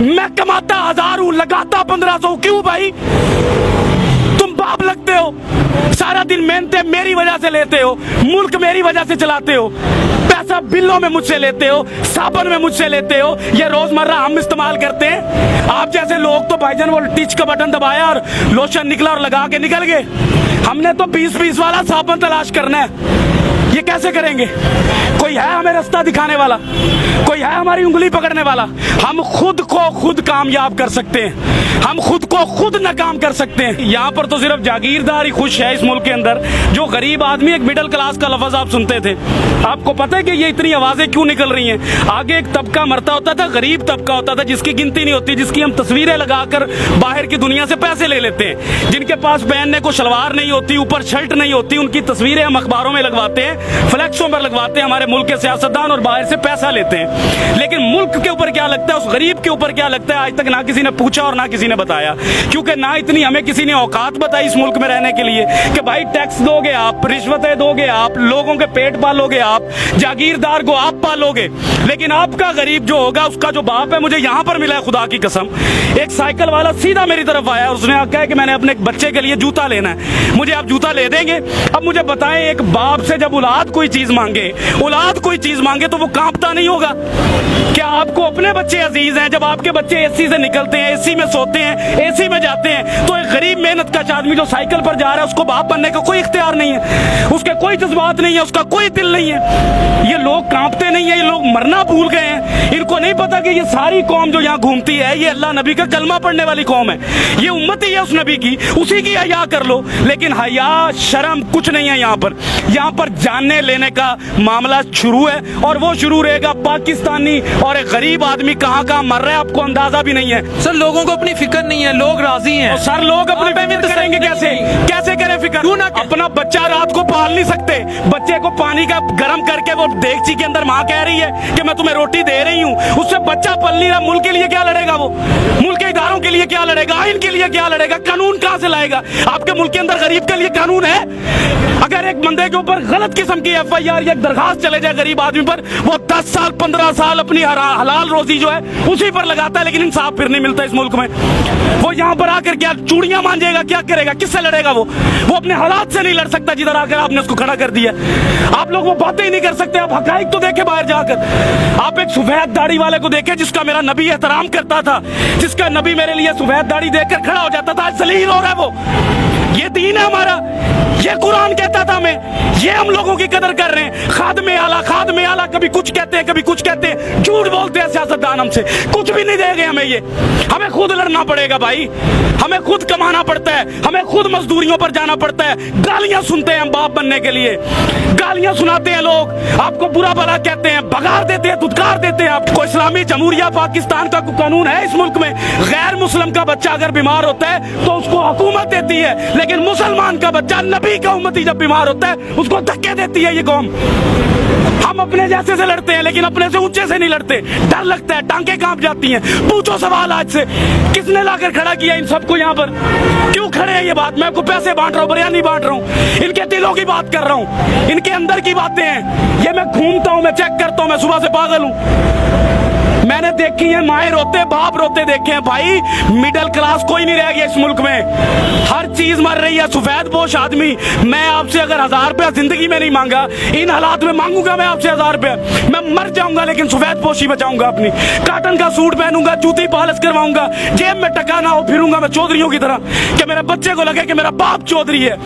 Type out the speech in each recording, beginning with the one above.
मैं कमाता 1000 हूं, लगाता 1500, क्यों भाई? तुम बाप लगते हो, सारा दिन मेहनतें मेरी वजह से लेते हो, मुल्क मेरी वजह से चलाते हो, पैसा बिलों में मुझसे लेते हो, साबुन में मुझसे लेते हो, ये रोजमर्रा हम इस्तेमाल करते हैं। आप जैसे लोग तो भाईजान वो टिच का बटन दबाया और लोशन निकला और लगा के निकल गए। हमने तो 20-20 वाला साबुन तलाश करना है। ये कैसे करेंगे? कोई है हमें रास्ता दिखाने वाला? कोई है हमारी उंगली पकड़ने वाला? हम खुद को खुद कामयाब कर सकते हैं, हम खुद को खुद नाकाम कर सकते हैं। यहाँ पर तो सिर्फ जागीरदार ही खुश है इस मुल्क के अंदर। जो गरीब आदमी, एक मिडिल क्लास का लफ्ज आप सुनते थे, आपको पता है कि ये इतनी आवाजें क्यों निकल रही हैं? आगे एक तबका मरता होता था, गरीब तबका होता था, जिसकी गिनती नहीं होती, जिसकी हम तस्वीरें लगाकर बाहर की दुनिया से पैसे ले लेते हैं, जिनके पास पहनने को शलवार नहीं होती, ऊपर शर्ट नहीं होती, उनकी तस्वीरें हम अखबारों में लगवाते हैं, फ्लैक्सों पर लगवाते हैं, हमारे मुल्क के सियासतदान, और बाहर से पैसा लेते हैं। लेकिन मुल्क के ऊपर क्या लगता है, उस गरीब के ऊपर क्या लगता है, आज तक ना किसी ने पूछा और ना किसी ने बताया। क्योंकि ना इतनी हमें किसी ने औकात बताई इस मुल्क में रहने के लिए कि भाई टैक्स दोगे आप, रिश्वतें दोगे आप, लोगों के पेट पालोगे आप, जागीरदार को आप पालोगे, लेकिन आपका गरीब जो होगा, उसका जो बाप है, मुझे यहाँ पर मिला है खुदा की कसम, एक साइकिल वाला सीधा मेरी तरफ आया, उसने कहा कि मैंने अपने बच्चे के लिए जूता लेना है, मुझे आप जूता ले देंगे? अब मुझे बताएं, एक बाप से जब औलाद कोई चीज मांगे, औलाद कोई चीज मांगे, तो वो कांपता नहीं होगा? क्या आपको अपने बच्चे अजीज हैं? जब आपके बच्चे एसी से निकलते हैं, एसी में सोते हैं, एसी में जाते हैं, तो एक गरीब मेहनत का आदमी जो साइकिल पर जा रहा है, उसको बाप बनने का कोई इख्तियार नहीं है, उसके कोई जज्बात नहीं है, उसका कोई दिल नहीं है। ये लोग कांपते नहीं है, ये लोग मरना भूल गए हैं। इनको नहीं पता कि ये सारी कौम जो यहाँ घूमती है, ये अल्लाह नबी का कलमा पढ़ने वाली कौम है, ये उम्मत ही है उस नबी की, उसी की हया कर लो। लेकिन हया शर्म कुछ नहीं है यहाँ पर। यहाँ पर जानने लेने का मामला शुरू है, और वो शुरू रहेगा। पाकिस्तानी और एक गरीब आदमी कहाँ कहाँ मर रहा है, आपको अंदाजा भी नहीं है। सर, लोगों को अपनी फिक्र नहीं है, लोग राजी हैं। सर, लोग अपनी फिक्र करेंगे कैसे? कैसे करें फिक्र? अपना बच्चा रात को पाल नहीं सकते, बच्चे को पानी का गर्म करके वो देगची के अंदर माँ कह रही है कि मैं तुम्हें रोटी दे रही हूँ, उससे बच्चा पल नहीं रहा। मुल्क के लिए क्या लड़ेगा वो? मुल्क के इदारों के लिए क्या लड़ेगा? आइन के लिए क्या लड़ेगा? कानून कहाँ से लाएगा? आपके मुल्क के अंदर गरीब के लिए कानून है? अगर एक बंदे के ऊपर गलत किस्म की FIR या दरखास्त चले जाए गरीब आदमी पर, वो 10 साल 15 साल अपनी हलाल रोजी जो है उसी पर लगाता है, लेकिन इंसाफ फिर नहीं मिलता इस मुल्क में। वो यहाँ पर आकर क्या चूड़ियां मांजेगा? क्या करेगा? किससे लड़ेगा? वो अपने हालात से नहीं लड़ सकता जिधर आकर आपने उसको खड़ा कर दिया। आप लोग वो बातें ही नहीं कर सकते। आप हकाइक तो देखे बाहर जाकर। आप एक सफेद दाढ़ी वाले को देखे जिसका मेरा नबी एहतराम करता था, जिसका नबी मेरे लिए सफेद दाढ़ी देखकर खड़ा हो जाता था, आज जलील हो रहा है वो। ये दीन है हमारा, ये कुरान कहता था हमें, ये हम लोगों की कदर कर रहे हैं। खादमे आला कभी कुछ कहते हैं, कभी कुछ कहते हैं, झूठ बोलते हैं सियासतदान हमसे, कुछ भी नहीं देंगे हमें। ये हमें खुद लड़ना पड़ेगा भाई, हमें खुद कमाना पड़ता है, हमें खुद मजदूरियों पर जाना पड़ता है। गालियां सुनते हैं हम बाप बनने के लिए, गालियां सुनाते हैं लोग, आपको बुरा भला कहते हैं, भगार देते हैं, धुतकार देते हैं। आपको इस्लामी जमहूरिया पाकिस्तान का कानून है इस मुल्क में, गैर मुस्लिम का बच्चा अगर बीमार होता है तो उसको हुकूमत देती है, लेकिन मुसलमान का बच्चा, नबी का उम्मती जब बीमार होता है उसको धक्के देती है ये कौम। हम अपने जैसे से लड़ते हैं, लेकिन अपने से ऊंचे से नहीं लड़ते। डर लगता है, टांगे कांप जाती हैं। पूछो सवाल आज से, किसने लाकर खड़ा किया इन सबको यहाँ पर? क्यों खड़े हैं? ये बात मैं आपको पैसे बांट रहा हूँ, बयानी बांट रहा हूँ, इनके दिलों की बात कर रहा हूँ, इनके अंदर की बातें हैं। ये मैं घूमता हूँ, मैं चेक करता हूँ, मैं सुबह से पागल हूँ। मैंने देखी है माए रोते, बाप रोते देखे हैं भाई। मिडिल क्लास कोई नहीं रह गया इस मुल्क में, हर चीज मर रही है। सफेद पोश आदमी, मैं आपसे अगर 1000 रुपया जिंदगी में नहीं मांगा, इन हालात में मांगूंगा मैं आपसे 1000 रुपया, मैं मर जाऊंगा, लेकिन सफेद पोशी बचाऊंगा अपनी। काटन का सूट पहनूंगा, जूती पॉलिश करवाऊंगा, जेब में टका ना हो, फिरूंगा मैं चौधरियों की तरह कि मेरे बच्चे को लगे कि मेरा बाप चौधरी है।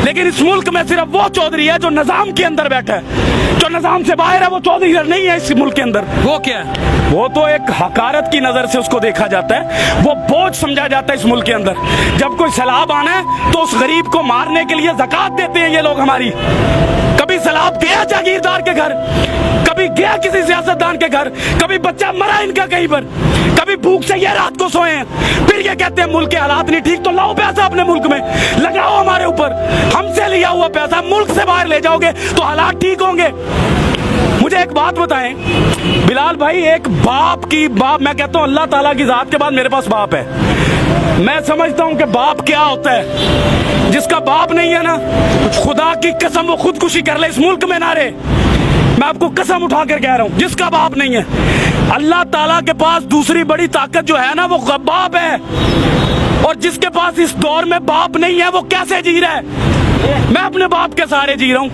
लेकिन इस मुल्क में सिर्फ वो चौधरी है जो निजाम के अंदर बैठा है, जो निजाम से बाहर है वो चौधरी नहीं है इस मुल्क के अंदर। वो क्या है? वो तो एक हकारत की नजर से उसको देखा जाता है, वो बोझ समझा जाता है इस मुल्क के अंदर। जब कोई सैलाब आना है तो उस गरीब को मारने के लिए ज़कात देते हैं ये लोग हमारी। कभी सैलाब गया जागीरदार के घर, कभी गया किसी सियासतदान के घर, कभी बच्चा मरा इनका कहीं पर, कभी भूख से ये रात को सोए हैं, फिर ये कहते हैं मुल्क के हालात नहीं ठीक। तो लाओ पैसा अपने मुल्क में, लगाओ हमारे ऊपर, हमसे लिया हुआ पैसा मुल्क से बाहर ले जाओगे तो हालात ठीक होंगे। मुझे एक बात बताएं बिलाल भाई, एक बाप मैं कहता हूं अल्लाह ताला की जात के बाद मेरे पास बाप है। मैं समझता हूं कि बाप क्या होता है। जिसका बाप नहीं है ना, खुदा की कसम वो खुदकुशी कर ले इस मुल्क में ना रहे। मैं आपको कसम उठा कर कह रहा हूं, जिसका बाप नहीं है, अल्लाह ताला के पास दूसरी बड़ी ताकत जो है ना वो बाप है। और जिसके पास इस दौर में बाप नहीं है वो कैसे जी रहा है? मैं अपने बाप के सहारे जी रहा हूं,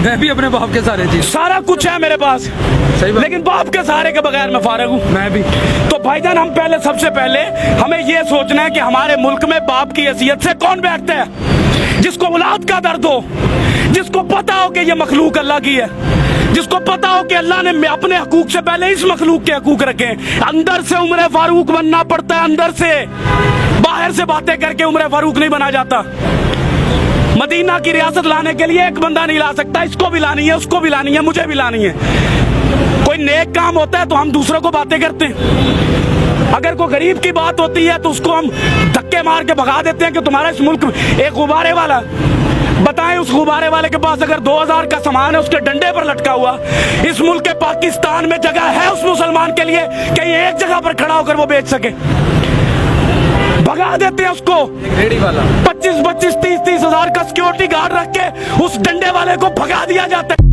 मैं भी अपने बाप के सारे जी, सारा कुछ है मेरे पास, सही बात। लेकिन बाप के सहारे के बगैर मैं फारिग हूं। मैं भी। तो भाईजान हम पहले सबसे पहले हमें ये सोचना है कि हमारे मुल्क में बाप की हैसियत से कौन बैठता है? जिसको औलाद का दर्द हो, जिसको पता हो कि ये मखलूक अल्लाह की है, जिसको पता हो कि अल्लाह ने अपने हकूक से पहले इस मखलूक के हकूक रखे। अंदर से उम्र फारूक बनना पड़ता है, अंदर से, बाहर से बातें करके उम्र फारूक नहीं बना जाता। मदीना की रियासत लाने के लिए एक बंदा नहीं ला सकता, इसको भी लानी है, उसको भी लानी है, मुझे भी लानी है। कोई नेक काम होता है तो हम दूसरों को बातें करते हैं, अगर कोई गरीब की बात होती है तो उसको हम धक्के मार के भगा देते हैं कि तुम्हारा इस मुल्क में एक गुब्बारे वाला, बताएं उस गुब्बारे वाले के पास अगर 2000 का सामान है उसके डंडे पर लटका हुआ, इस मुल्क के पाकिस्तान में जगह है उस मुसलमान के लिए कि ये एक जगह पर खड़ा होकर वो बेच सके? भगा देते हैं उसको। रेडी वाला 25-25, 30-30 हजार का सिक्योरिटी गार्ड रख के उस डंडे वाले को भगा दिया जाता है।